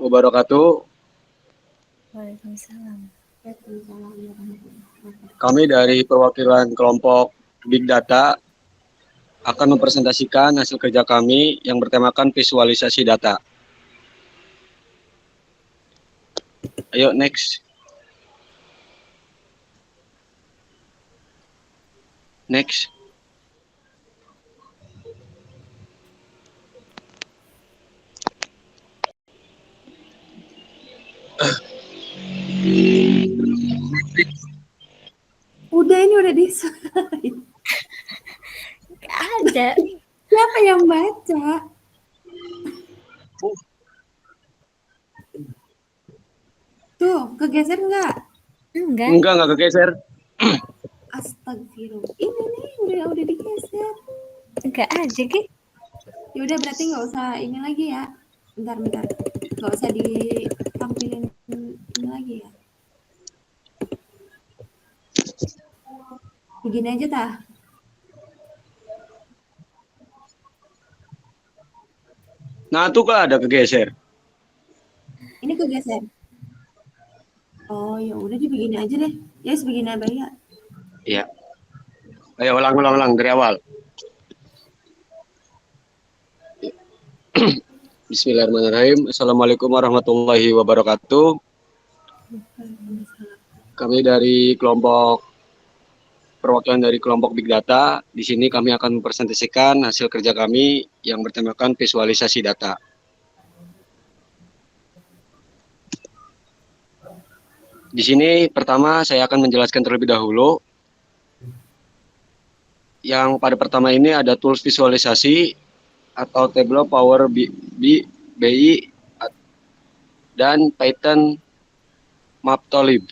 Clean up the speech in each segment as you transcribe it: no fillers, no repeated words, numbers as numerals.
wabarakatuh. Waalaikumsalam. Kami dari perwakilan kelompok Big Data akan mempresentasikan hasil kerja kami yang bertemakan visualisasi data. Ayo next. Next. Udah di-slide. Gak ada. Siapa yang baca? Tuh, kegeser nggak? Enggak kegeser. Astagfirullah. Ini nih udah digeser. Enggak aja, Ki. Ya udah berarti nggak usah ini lagi ya. Bentar. Nggak usah ditampilin ini lagi ya. Begini aja tah. Nah, tuh kan ada kegeser. Ini kegeser. Oh, ya udah begini aja deh. Ya, begini aja ya. Iya. Ayo ulang dari awal. Bismillahirrahmanirrahim. Assalamualaikum warahmatullahi wabarakatuh. Kami dari perwakilan dari kelompok Big Data. Di sini kami akan mempresentasikan hasil kerja kami yang bertemakan visualisasi data. Di sini pertama saya akan menjelaskan terlebih dahulu. Yang pada pertama ini ada tools visualisasi atau Tableau Power BI dan Python Matplotlib.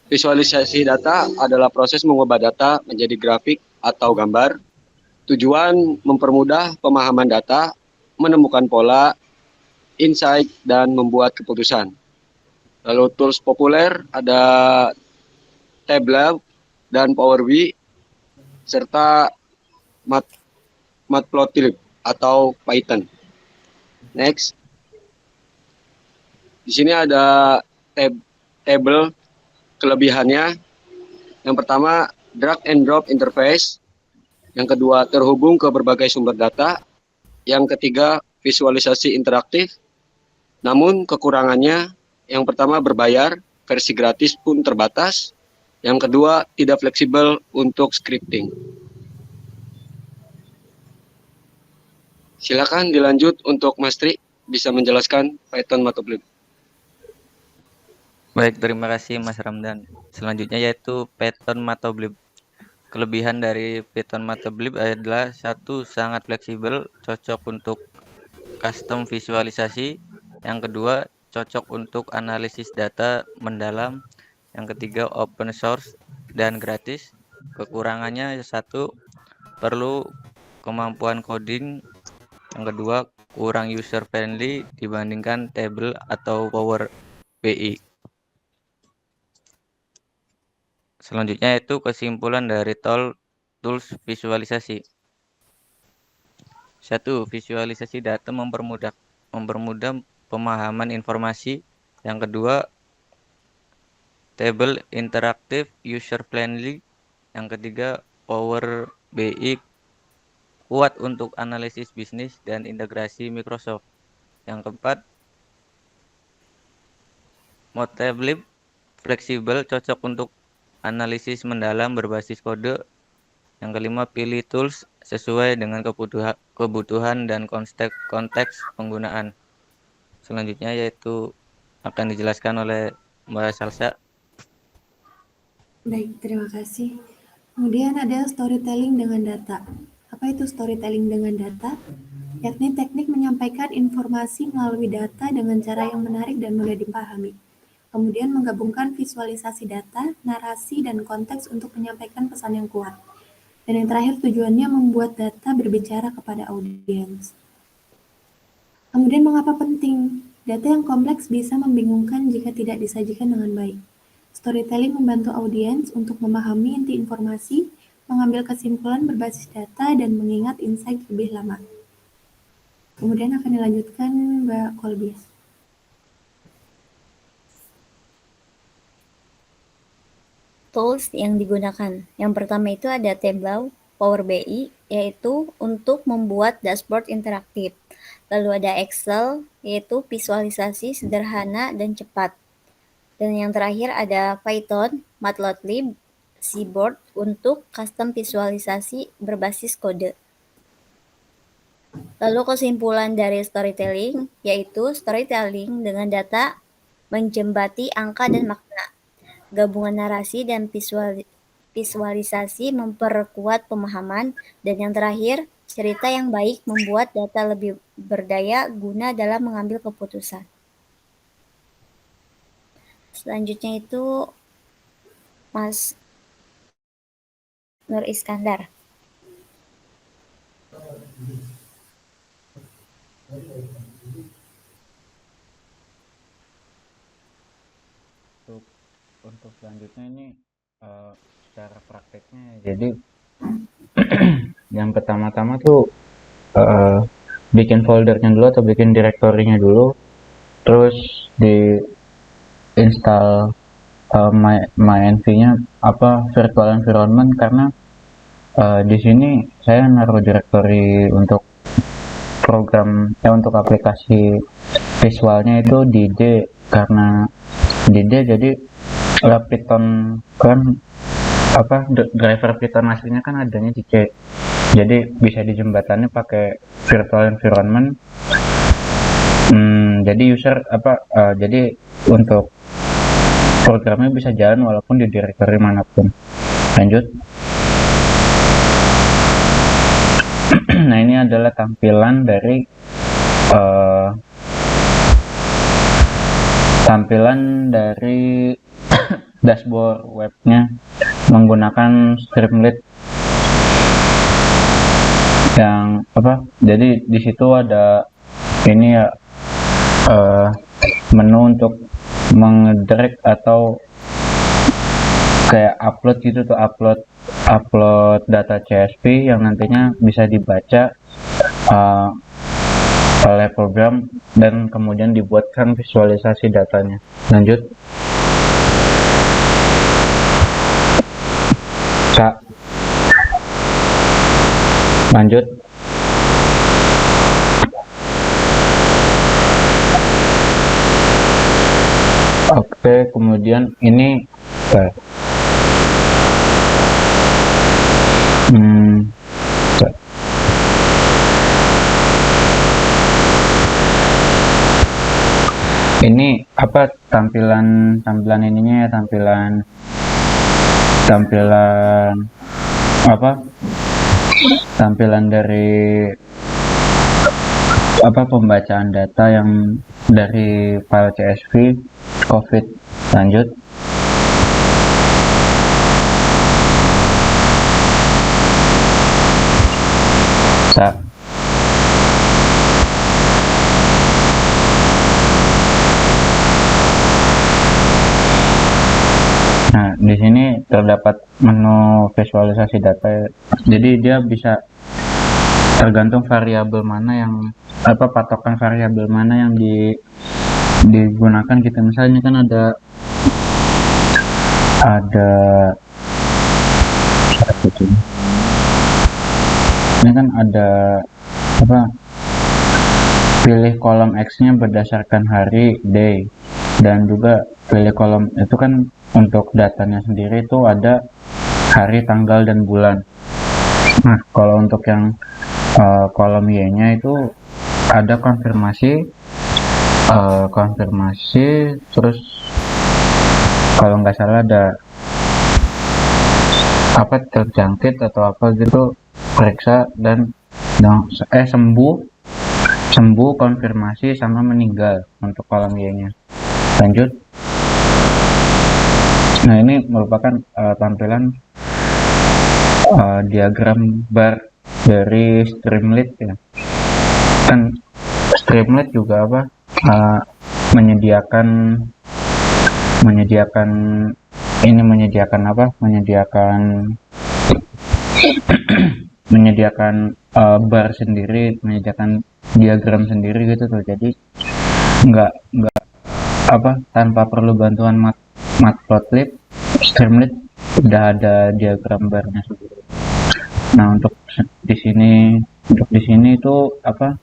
Visualisasi data adalah proses mengubah data menjadi grafik atau gambar. Tujuan mempermudah pemahaman data, menemukan pola, insight, dan membuat keputusan. Lalu tools populer ada Tableau dan Power BI serta Matplotlib atau Python. Next. Di sini ada table kelebihannya. Yang pertama, drag and drop interface. Yang kedua, terhubung ke berbagai sumber data. Yang ketiga, visualisasi interaktif. Namun kekurangannya, yang pertama berbayar, versi gratis pun terbatas. Yang kedua, tidak fleksibel untuk scripting. Silakan dilanjut untuk Mas Tri, bisa menjelaskan Python Matplotlib. Baik, terima kasih Mas Ramdan. Selanjutnya yaitu Python Matplotlib. Kelebihan dari Python Matplotlib adalah satu, sangat fleksibel, cocok untuk custom visualisasi. Yang kedua, cocok untuk analisis data mendalam. Yang ketiga, open source dan gratis. Kekurangannya satu, perlu kemampuan coding. Yang kedua, kurang user friendly dibandingkan table atau Power BI. Selanjutnya itu kesimpulan dari tools visualisasi. 1. Visualisasi data mempermudah pemahaman informasi. Yang kedua, table interaktif, user friendly. Yang ketiga, Power BI kuat untuk analisis bisnis dan integrasi Microsoft. Yang keempat, Matplotlib fleksibel, cocok untuk analisis mendalam berbasis kode. Yang kelima, pilih tools sesuai dengan kebutuhan dan konteks penggunaan. Selanjutnya yaitu akan dijelaskan oleh Mbak Salsa. Baik, terima kasih. Kemudian ada storytelling dengan data. Apa itu storytelling dengan data? Yakni teknik menyampaikan informasi melalui data dengan cara yang menarik dan mudah dipahami. Kemudian menggabungkan visualisasi data, narasi, dan konteks untuk menyampaikan pesan yang kuat. Dan yang terakhir tujuannya membuat data berbicara kepada audiens. Kemudian mengapa penting? Data yang kompleks bisa membingungkan jika tidak disajikan dengan baik. Storytelling membantu audiens untuk memahami inti informasi, mengambil kesimpulan berbasis data, dan mengingat insight lebih lama. Kemudian akan dilanjutkan Mbak Kolbis. tools yang digunakan. Yang pertama itu ada Tableau, Power BI, yaitu untuk membuat dashboard interaktif. Lalu ada Excel, yaitu visualisasi sederhana dan cepat. Dan yang terakhir ada Python, Matplotlib, Seaboard untuk custom visualisasi berbasis kode. Lalu kesimpulan dari storytelling, yaitu storytelling dengan data menjembati angka dan makna. Gabungan narasi dan visualisasi memperkuat pemahaman. Dan yang terakhir, cerita yang baik membuat data lebih berdaya guna dalam mengambil keputusan. Selanjutnya itu Mas Nur Iskandar. Untuk selanjutnya ini secara prakteknya, jadi yang pertama-tama tuh bikin foldernya dulu atau bikin direktorinya dulu, terus di install MyEnv-nya virtual environment, karena di sini saya naruh direktori untuk program untuk aplikasi visualnya itu di D, karena di D jadi Python kan driver Python aslinya kan adanya di C, jadi bisa dijembatani pakai virtual environment. Jadi user jadi untuk programnya bisa jalan walaupun di directory manapun. Lanjut. Nah, ini adalah tampilan dari dashboard webnya menggunakan Streamlit yang jadi di situ ada ini ya, menu untuk mengdrag atau kayak upload gitu tuh, upload data CSV yang nantinya bisa dibaca oleh program dan kemudian dibuatkan visualisasi datanya. Lanjut. Lanjut. Oke, kemudian ini ini tampilan ininya ya, tampilan dari pembacaan data yang dari file CSV COVID. Lanjut. Nah, di sini terdapat menu visualisasi data. Jadi dia bisa tergantung variabel mana yang patokan variabel mana yang digunakan gitu. Misalnya kan ada ini kan ada pilih kolom X-nya berdasarkan hari, day, dan juga pilih kolom itu kan untuk datanya sendiri itu ada hari, tanggal, dan bulan. Nah, kalau untuk yang kolom Y-nya itu ada konfirmasi, terus kalau nggak salah ada terjangkit atau gitu, periksa dan sembuh, konfirmasi, sama meninggal untuk kolom Y-nya. Lanjut. Nah, ini merupakan tampilan diagram bar dari Streamlit ya. Kan Streamlit juga menyediakan bar sendiri, menyediakan diagram sendiri gitu tuh. Jadi nggak tanpa perlu bantuan Matplotlib, Streamlit udah ada diagram barnya sendiri. Nah, untuk di sini itu apa?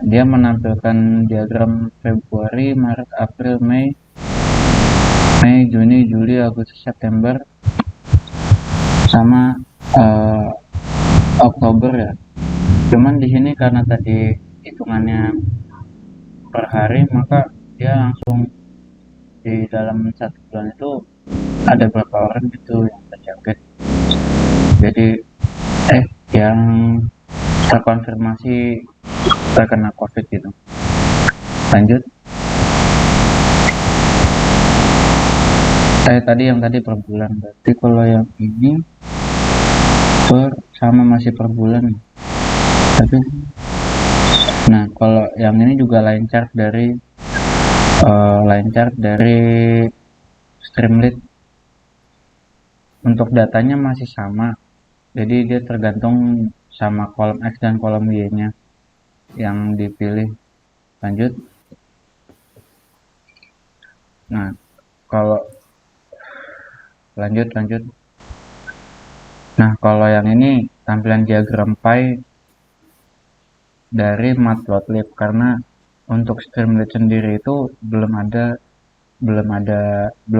Dia menampilkan diagram Februari, Maret, April, Mei, Juni, Juli, Agustus, September, sama Oktober ya. Cuman di sini karena tadi hitungannya per hari, maka dia langsung di dalam 1 bulan itu ada berapa orang gitu yang terjangkit. Jadi yang terkonfirmasi terkena COVID gitu. Lanjut. Tadi yang tadi per bulan, berarti kalau yang ini sama masih per bulan. Tapi nah, kalau yang ini juga line chart dari Streamlit. Untuk datanya masih sama, jadi dia tergantung sama kolom X dan kolom Y-nya yang dipilih. Lanjut. Nah, kalau lanjut. Nah, kalau yang ini tampilan diagram pie dari Matplotlib, karena untuk Streamlit sendiri itu belum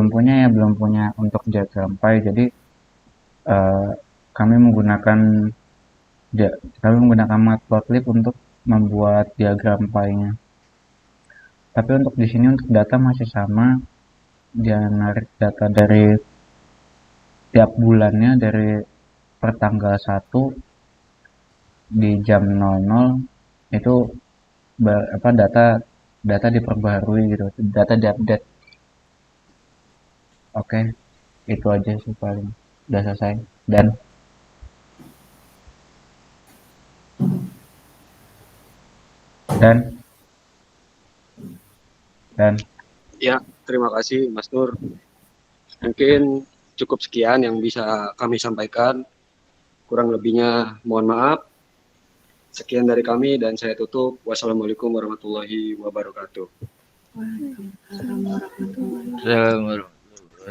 punya untuk diagram pie. Jadi kami menggunakan Matplotlib untuk membuat diagram pie-nya. Tapi untuk di sini untuk data masih sama, dia narik data dari tiap bulannya dari per tanggal 1 di jam 00 itu data diperbaharui gitu, data diupdate. Oke, itu aja sih paling. Udah selesai. Dan Ya, terima kasih Mas Nur. Mungkin cukup sekian yang bisa kami sampaikan. Kurang lebihnya mohon maaf. Sekian dari kami dan saya tutup. Wassalamualaikum warahmatullahi wabarakatuh. Waalaikumsalam warahmatullahi wabarakatuh. Assalamualaikum.